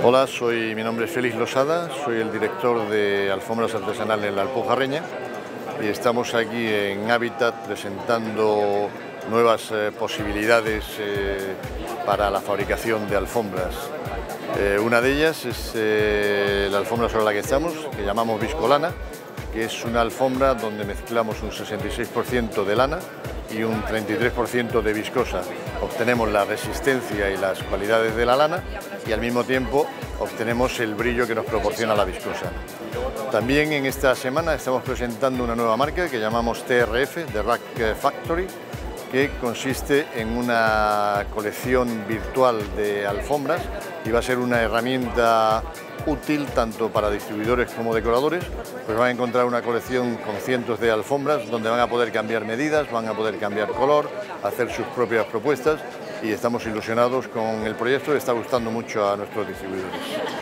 Hola, mi nombre es Félix Losada, soy el director de Alfombras Artesanales en la Alpujarreña y estamos aquí en Hábitat presentando nuevas posibilidades para la fabricación de alfombras. Una de ellas es la alfombra sobre la que estamos, que llamamos Viscolana, que es una alfombra donde mezclamos un 66% de lana y un 33% de viscosa. Obtenemos la resistencia y las cualidades de la lana y al mismo tiempo obtenemos el brillo que nos proporciona la viscosa. También en esta semana estamos presentando una nueva marca que llamamos TRF, The Rack Factory, que consiste en una colección virtual de alfombras y va a ser una herramienta útil tanto para distribuidores como decoradores, pues van a encontrar una colección con cientos de alfombras donde van a poder cambiar medidas, van a poder cambiar color, hacer sus propias propuestas y estamos ilusionados con el proyecto, está gustando mucho a nuestros distribuidores.